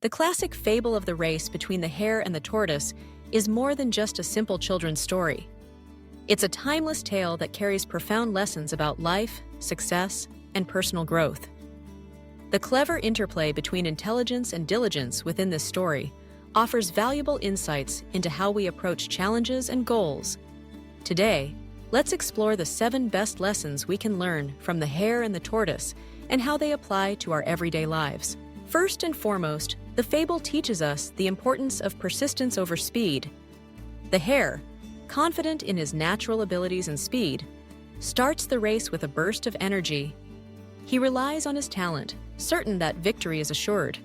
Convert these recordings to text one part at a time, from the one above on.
The classic fable of the race between the hare and the tortoise is more than just a simple children's story. It's a timeless tale that carries profound lessons about life, success, and personal growth. The clever interplay between intelligence and diligence within this story offers valuable insights into how we approach challenges and goals. Today, let's explore the 7 best lessons we can learn from the hare and the tortoise and how they apply to our everyday lives. First and foremost, the fable teaches us the importance of persistence over speed. The hare, confident in his natural abilities and speed, starts the race with a burst of energy. He relies on his talent, certain that victory is assured.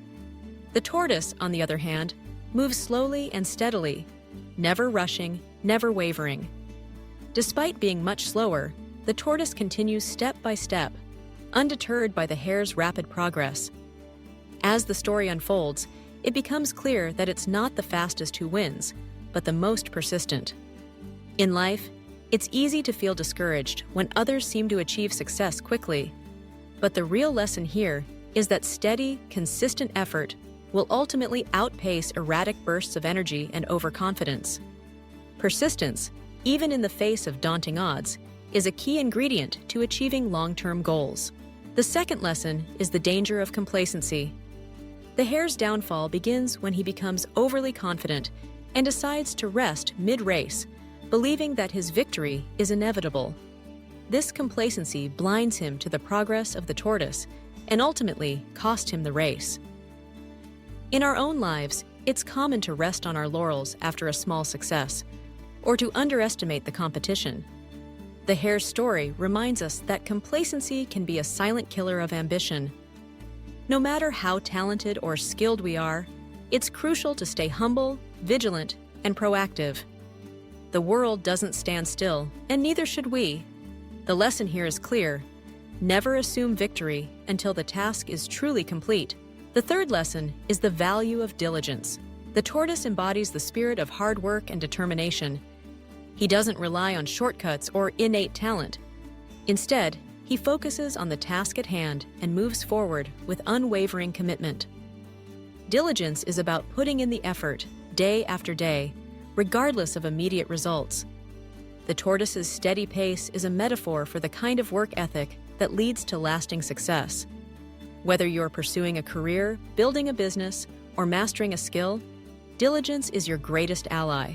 The tortoise, on the other hand, moves slowly and steadily, never rushing, never wavering. Despite being much slower, the tortoise continues step by step, undeterred by the hare's rapid progress. As the story unfolds, it becomes clear that it's not the fastest who wins, but the most persistent. In life, it's easy to feel discouraged when others seem to achieve success quickly. But the real lesson here is that steady, consistent effort will ultimately outpace erratic bursts of energy and overconfidence. Persistence, even in the face of daunting odds, is a key ingredient to achieving long-term goals. The second lesson is the danger of complacency. The hare's downfall begins when he becomes overly confident and decides to rest mid-race, believing that his victory is inevitable. This complacency blinds him to the progress of the tortoise and ultimately cost him the race. In our own lives, it's common to rest on our laurels after a small success, or to underestimate the competition. The hare's story reminds us that complacency can be a silent killer of ambition. No matter how talented or skilled we are, it's crucial to stay humble, vigilant, and proactive. The world doesn't stand still, and neither should we. The lesson here is clear: never assume victory until the task is truly complete. The third lesson is the value of diligence. The tortoise embodies the spirit of hard work and determination. He doesn't rely on shortcuts or innate talent. Instead, he focuses on the task at hand and moves forward with unwavering commitment. Diligence is about putting in the effort, day after day, regardless of immediate results. The tortoise's steady pace is a metaphor for the kind of work ethic that leads to lasting success. Whether you're pursuing a career, building a business, or mastering a skill, diligence is your greatest ally.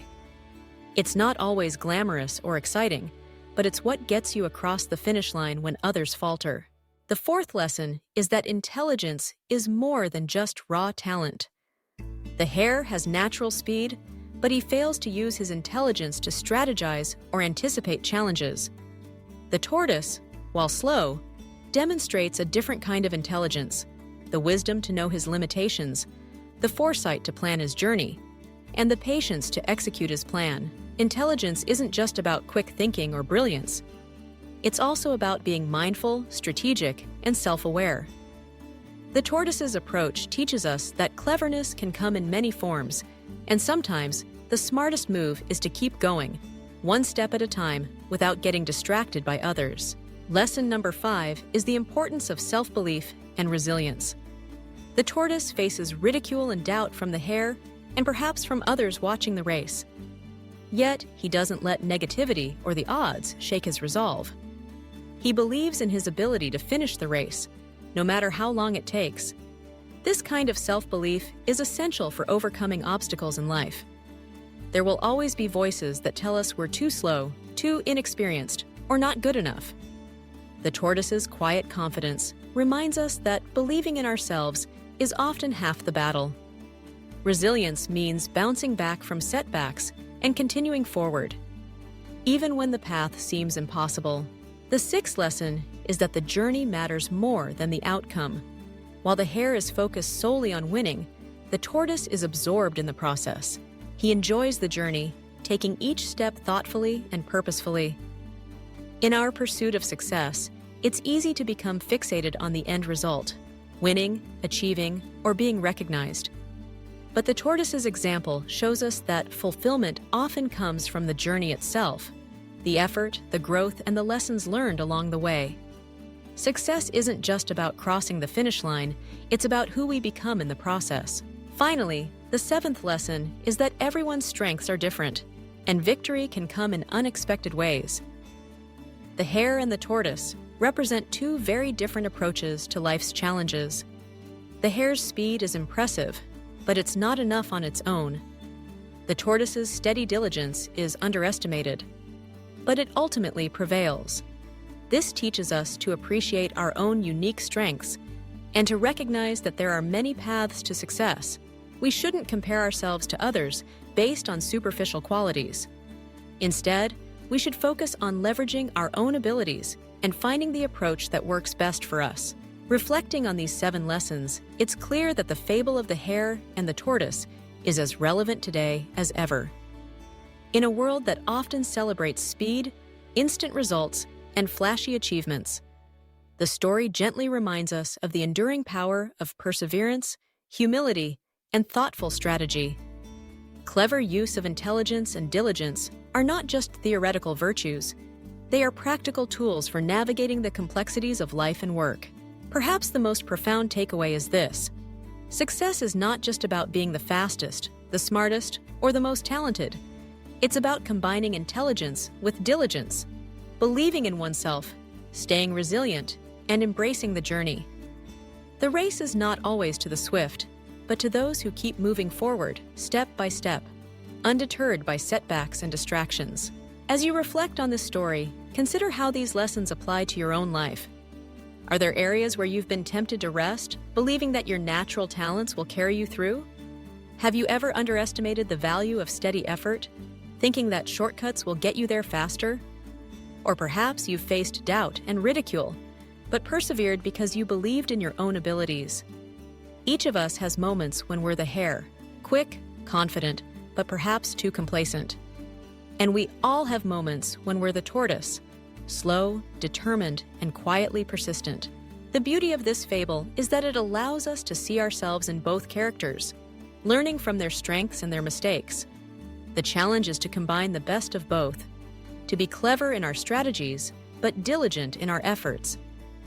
It's not always glamorous or exciting, but it's what gets you across the finish line when others falter. The fourth lesson is that intelligence is more than just raw talent. The hare has natural speed, but he fails to use his intelligence to strategize or anticipate challenges. The tortoise, while slow, demonstrates a different kind of intelligence: the wisdom to know his limitations, the foresight to plan his journey, and the patience to execute his plan. Intelligence isn't just about quick thinking or brilliance. It's also about being mindful, strategic, and self-aware. The tortoise's approach teaches us that cleverness can come in many forms, and sometimes the smartest move is to keep going, one step at a time, without getting distracted by others. Lesson number 5 is the importance of self-belief and resilience. The tortoise faces ridicule and doubt from the hare, and perhaps from others watching the race. Yet, he doesn't let negativity or the odds shake his resolve. He believes in his ability to finish the race, no matter how long it takes. This kind of self-belief is essential for overcoming obstacles in life. There will always be voices that tell us we're too slow, too inexperienced, or not good enough. The tortoise's quiet confidence reminds us that believing in ourselves is often half the battle. Resilience means bouncing back from setbacks and continuing forward, even when the path seems impossible. The sixth lesson is that the journey matters more than the outcome. While the hare is focused solely on winning, the tortoise is absorbed in the process. He enjoys the journey, taking each step thoughtfully and purposefully. In our pursuit of success, it's easy to become fixated on the end result: winning, achieving, or being recognized. But the tortoise's example shows us that fulfillment often comes from the journey itself, the effort, the growth, and the lessons learned along the way. Success isn't just about crossing the finish line, it's about who we become in the process. Finally, the seventh lesson is that everyone's strengths are different, and victory can come in unexpected ways. The hare and the tortoise represent two very different approaches to life's challenges. The hare's speed is impressive, but it's not enough on its own. The tortoise's steady diligence is underestimated, but it ultimately prevails. This teaches us to appreciate our own unique strengths and to recognize that there are many paths to success. We shouldn't compare ourselves to others based on superficial qualities. Instead, we should focus on leveraging our own abilities and finding the approach that works best for us. Reflecting on these 7 lessons, it's clear that the fable of the hare and the tortoise is as relevant today as ever. In a world that often celebrates speed, instant results, and flashy achievements, the story gently reminds us of the enduring power of perseverance, humility, and thoughtful strategy. Clever use of intelligence and diligence are not just theoretical virtues, they are practical tools for navigating the complexities of life and work. Perhaps the most profound takeaway is this: success is not just about being the fastest, the smartest, or the most talented. It's about combining intelligence with diligence, believing in oneself, staying resilient, and embracing the journey. The race is not always to the swift, but to those who keep moving forward, step by step, undeterred by setbacks and distractions. As you reflect on this story, consider how these lessons apply to your own life. Are there areas where you've been tempted to rest, believing that your natural talents will carry you through? Have you ever underestimated the value of steady effort, thinking that shortcuts will get you there faster? Or perhaps you've faced doubt and ridicule, but persevered because you believed in your own abilities. Each of us has moments when we're the hare, quick, confident, but perhaps too complacent. And we all have moments when we're the tortoise, slow, determined, and quietly persistent. The beauty of this fable is that it allows us to see ourselves in both characters, learning from their strengths and their mistakes. The challenge is to combine the best of both, to be clever in our strategies, but diligent in our efforts,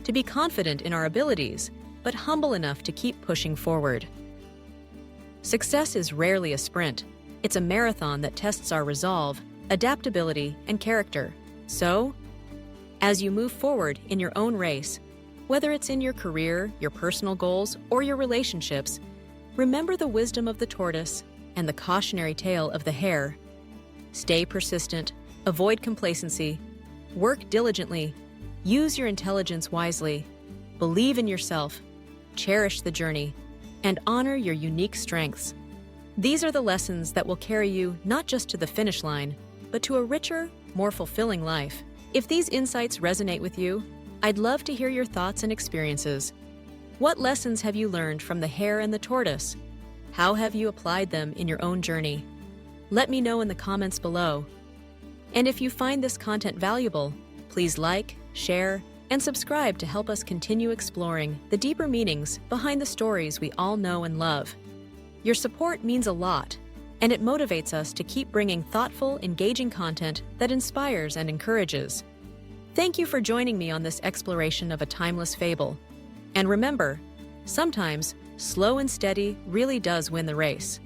to be confident in our abilities, but humble enough to keep pushing forward. Success is rarely a sprint. It's a marathon that tests our resolve, adaptability, and character. So, as you move forward in your own race, whether it's in your career, your personal goals, or your relationships, remember the wisdom of the tortoise and the cautionary tale of the hare. Stay persistent, avoid complacency, work diligently, use your intelligence wisely, believe in yourself, cherish the journey, and honor your unique strengths. These are the lessons that will carry you not just to the finish line, but to a richer, more fulfilling life. If these insights resonate with you, I'd love to hear your thoughts and experiences. What lessons have you learned from the hare and the tortoise? How have you applied them in your own journey? Let me know in the comments below. And if you find this content valuable, please like, share, and subscribe to help us continue exploring the deeper meanings behind the stories we all know and love. Your support means a lot, and it motivates us to keep bringing thoughtful, engaging content that inspires and encourages. Thank you for joining me on this exploration of a timeless fable. And remember, sometimes slow and steady really does win the race.